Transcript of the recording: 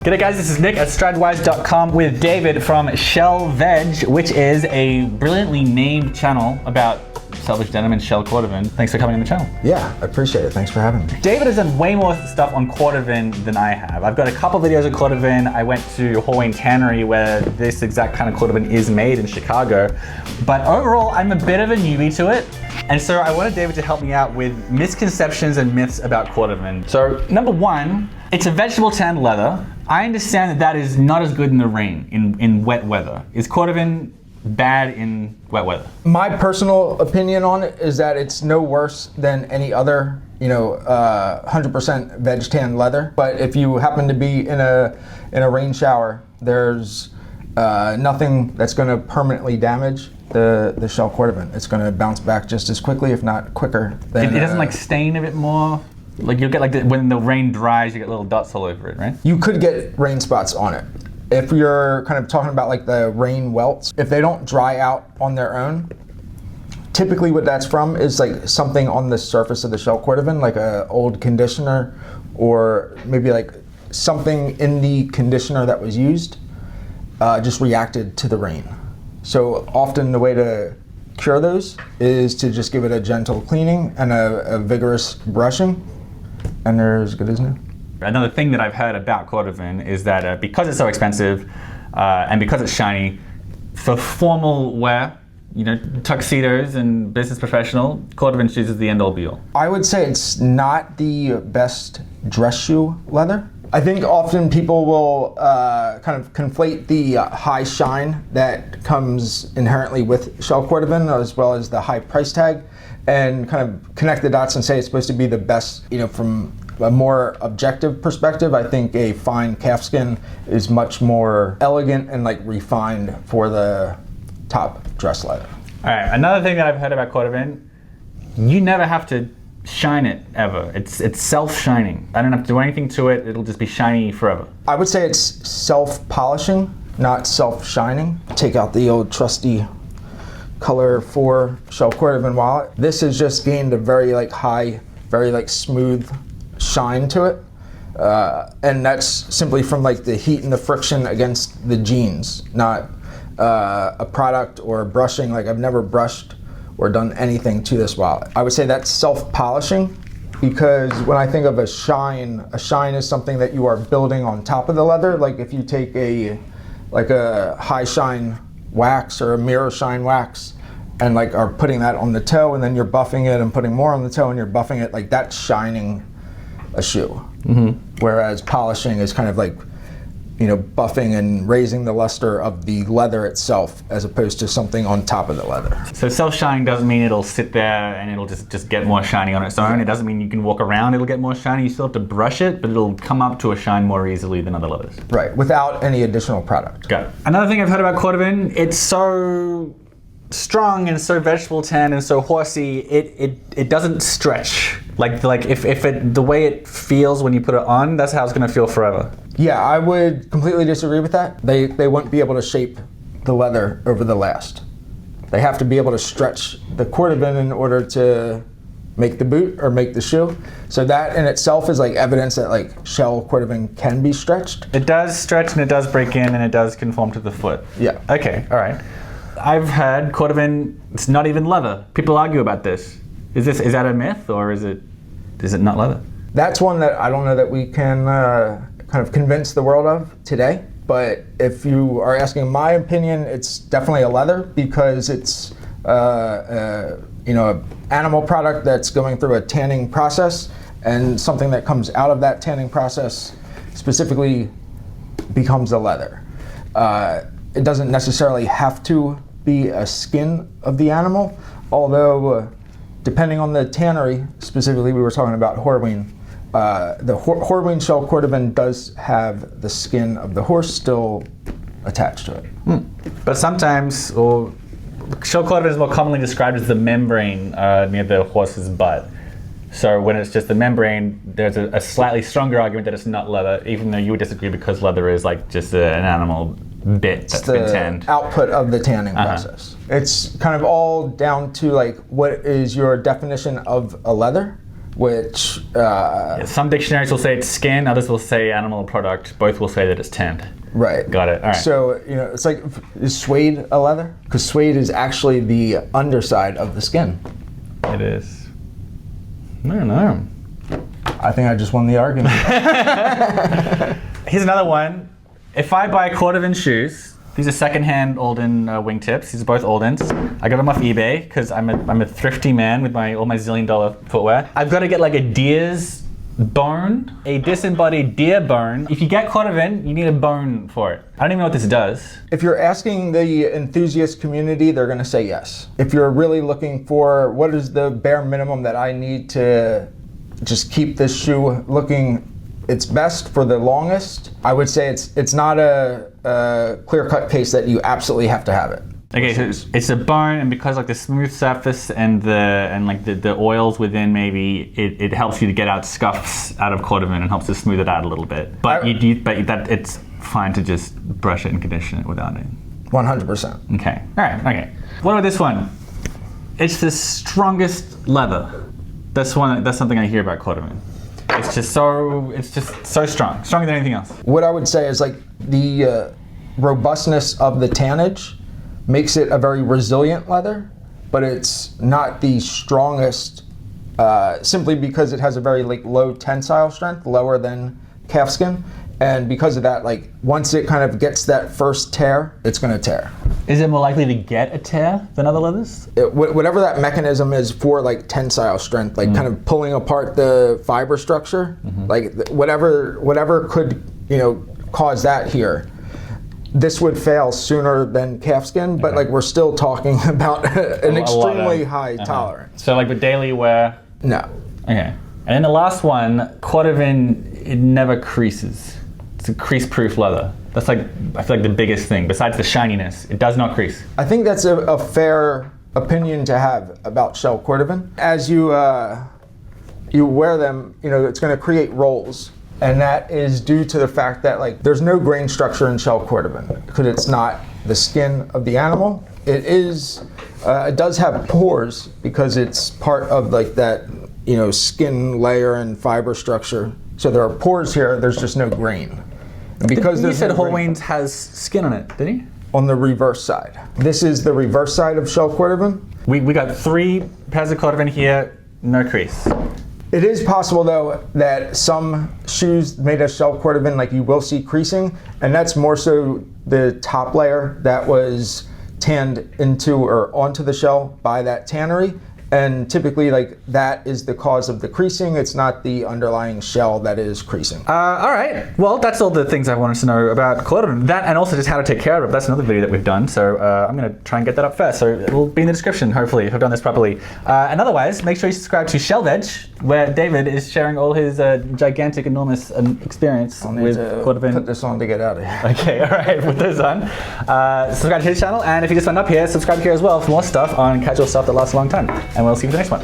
G'day guys, this is Nick at Stridewise.com with David from Shellvedge, which is a brilliantly named channel about Shellvedge denim and shell Cordovan. Thanks for coming on the channel. Yeah, I appreciate it. Thanks for having me. David has done way more stuff on Cordovan than I have. I've got a couple videos of Cordovan. I went to Hawaiian Tannery where this exact kind of Cordovan is made in Chicago. But overall, I'm a bit of a newbie to it. And so I wanted David to help me out with misconceptions and myths about Cordovan. So number one, it's a vegetable tanned leather. I understand that that is not as good in the rain, in wet weather. Is Cordovan bad in wet weather? My personal opinion on it is that it's no worse than any other, 100% veg tan leather. But if you happen to be in a rain shower, there's nothing that's going to permanently damage the shell Cordovan. It's going to bounce back just as quickly, if not quicker. Than, it doesn't like stain a bit more? Like you'll get when the rain dries, you get little dots all over it, right? You could get rain spots on it. If you're kind of talking about like the rain welts, if they don't dry out on their own, typically what that's from is like something on the surface of the shell Cordovan, like a old conditioner, or maybe like something in the conditioner that was used just reacted to the rain. So often the way to cure those is to just give it a gentle cleaning and a vigorous brushing, and they're as good as new. Another thing that I've heard about Cordovan is that because it's so expensive and because it's shiny, for formal wear, tuxedos and business professional, Cordovan shoes is the end-all be-all. I would say it's not the best dress shoe leather. I think often people will kind of conflate the high shine that comes inherently with shell Cordovan, as well as the high price tag, and kind of connect the dots and say it's supposed to be the best, from a more objective perspective. I think a fine calfskin is much more elegant and like refined for the top dress leather. All right, another thing that I've heard about Cordovan, you never have to shine it ever. It's self-shining. I don't have to do anything to it. It'll just be shiny forever. I would say it's self-polishing, not self-shining. Take out the old trusty color 4 shell Cordovan wallet. This has just gained a very high, very smooth shine to it. And that's simply from the heat and the friction against the jeans, not a product or brushing. I've never brushed or done anything to this wallet. I would say that's self-polishing, because when I think of a shine is something that you are building on top of the leather. Like if you take a high shine wax or a mirror shine wax and are putting that on the toe, and then you're buffing it and putting more on the toe and you're buffing it, that's shining a shoe. Mm-hmm. Whereas polishing is kind of buffing and raising the luster of the leather itself, as opposed to something on top of the leather. So self-shining doesn't mean it'll sit there and it'll just get more shiny on its own. It doesn't mean you can walk around, it'll get more shiny. You still have to brush it, but it'll come up to a shine more easily than other leathers. Right, without any additional product. Got it. Another thing I've heard about Cordovan, it's so strong and so vegetable tan and so horsey, it doesn't stretch. If the way it feels when you put it on, that's how it's gonna feel forever. Yeah, I would completely disagree with that. They wouldn't be able to shape the leather over the last. They have to be able to stretch the Cordovan in order to make the boot or make the shoe. So that in itself is evidence that shell Cordovan can be stretched. It does stretch and it does break in and it does conform to the foot. Yeah. Okay, all right. I've heard Cordovan, it's not even leather. People argue about this. Is that a myth, or is it not leather? That's one that I don't know that we can kind of convince the world of today. But if you are asking my opinion, it's definitely a leather, because it's an animal product that's going through a tanning process, and something that comes out of that tanning process specifically becomes a leather. It doesn't necessarily have to be a skin of the animal, although depending on the tannery, specifically we were talking about Horween, the Horween shell Cordovan does have the skin of the horse still attached to it. But sometimes, shell Cordovan is more commonly described as the membrane near the horse's butt. So when it's just the membrane, there's a slightly stronger argument that it's not leather, even though you would disagree because leather is just an animal bit that's been tanned. Output of the tanning process. It's kind of all down to what is your definition of a leather. which Some dictionaries will say it's skin, others will say animal product. Both will say that it's tanned. right. Got it. All right. So, you know, it's like, is suede a leather? Because suede is actually the underside of the skin. It is. I don't know. I think I just won the argument. Here's another one. If I buy Cordovan shoes, these are secondhand Alden wingtips. These are both Aldens. I got them off eBay because I'm a thrifty man with all my $1 footwear. I've got to get like a deer's bone, a disembodied deer bone. If you get Cordovan, you need a bone for it. I don't even know what this does. If you're asking the enthusiast community, they're going to say yes. If you're really looking for what is the bare minimum that I need to just keep this shoe looking its best for the longest, I would say it's not a clear-cut case that you absolutely have to have it. Okay, so it's a bone, and because like the smooth surface and the oils within, maybe it helps you to get out scuffs out of Cordovan and helps to smooth it out a little bit. But it's fine to just brush it and condition it without it. 100%. Okay. All right. Okay. What about this one? It's the strongest leather. That's something I hear about Cordovan. It's just so strong, stronger than anything else. What I would say is like the robustness of the tannage makes it a very resilient leather, but it's not the strongest simply because it has a very like low tensile strength, lower than calfskin. And because of that, like once it kind of gets that first tear, it's going to tear. Is it more likely to get a tear than other leathers? Whatever that mechanism is for like tensile strength, like kind of pulling apart the fiber structure, like whatever could, you know, cause that here. This would fail sooner than calfskin, but like we're still talking about an extremely high tolerance. So like with daily wear? No. Okay. And then the last one, Cordovan, it never creases. It's a crease-proof leather. That's like, I feel like the biggest thing. Besides the shininess, it does not crease. I think that's a fair opinion to have about shell Cordovan. As you wear them, you know, it's going to create rolls. And that is due to the fact that like there's no grain structure in shell Cordovan because it's not the skin of the animal. It does have pores because it's part of like that, you know, skin layer and fiber structure. So there are pores here, there's just no grain. And because you said Horween's has skin on it, did he? On the reverse side. This is the reverse side of shell Cordovan. We got 3 pairs of Cordovan here, no crease. It is possible though that some shoes made of shell Cordovan, like you will see creasing, and that's more so the top layer that was tanned into or onto the shell by that tannery. And typically, like, that is the cause of the creasing. It's not the underlying shell that is creasing. All right. Well, that's all the things I wanted to know about Cordovan. That and also just how to take care of it. That's another video that we've done. So I'm going to try and get that up first. So it will be in the description, hopefully, if I've done this properly. And otherwise, make sure you subscribe to Shellvedge, where David is sharing all his gigantic, enormous experience with Cordovan. Put this on to get out of here. Okay, all right. Put those on. Subscribe to his channel. And if you just went up here, subscribe here as well for more stuff on casual stuff that lasts a long time. And we'll see you for the next one.